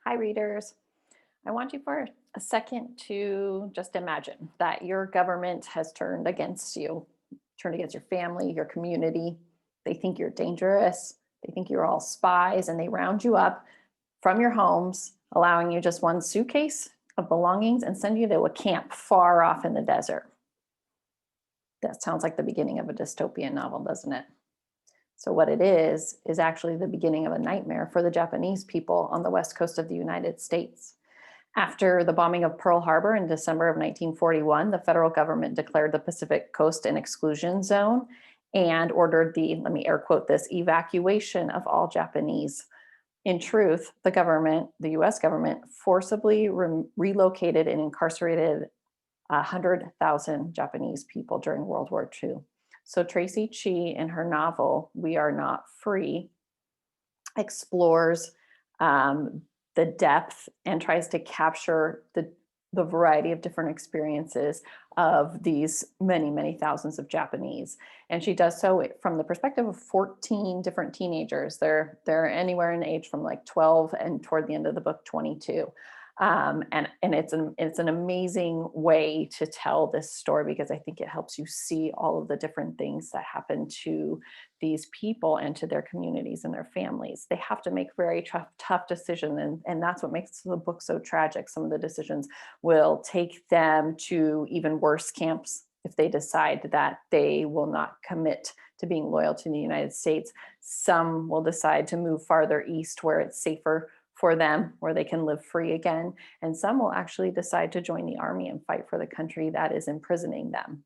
Hi, readers. I want you for a second to just imagine that your government has turned against you, turned against your family, your community. They think you're dangerous. They think you're all spies, and they round you up from your homes, allowing you just one suitcase of belongings and send you to a camp far off in the desert. That sounds like the beginning of a dystopian novel, doesn't it? So, what it is actually the beginning of a nightmare for the Japanese people on the west coast of the United States. After the bombing of Pearl Harbor in December of 1941, the federal government declared the Pacific Coast an exclusion zone and ordered the, let me air quote this, evacuation of all Japanese. In truth, the US government, forcibly relocated and incarcerated 100,000 Japanese people during World War II. So Traci Chee, in her novel, We Are Not Free, explores um, the depth and tries to capture the variety of different experiences of these many, many thousands of Japanese. And she does so from the perspective of 14 different teenagers. They're anywhere in age from like 12 and toward the end of the book, 22. And it's an amazing way to tell this story because I think it helps you see all of the different things that happen to these people and to their communities and their families. They have to make very tough decisions, and that's what makes the book so tragic. Some of the decisions will take them to even worse camps if they decide that they will not commit to being loyal to the United States. Some will decide to move farther east where it's safer for them, where they can live free again. And some will actually decide to join the army and fight for the country that is imprisoning them.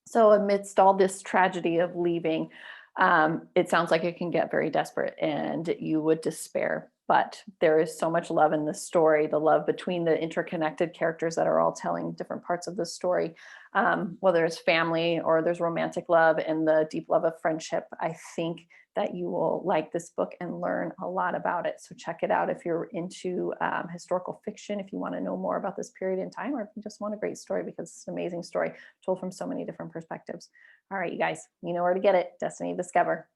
So, amidst all this tragedy of leaving, it sounds like it can get very desperate and you would despair. But there is so much love in this story, the love between the interconnected characters that are all telling different parts of the story, whether it's family or there's romantic love and the deep love of friendship. I think that you will like this book and learn a lot about it. So, check it out if you're into historical fiction, if you want to know more about this period in time, or if you just want a great story because it's an amazing story told from so many different perspectives. All right, you guys, you know where to get it. Destiny Discover.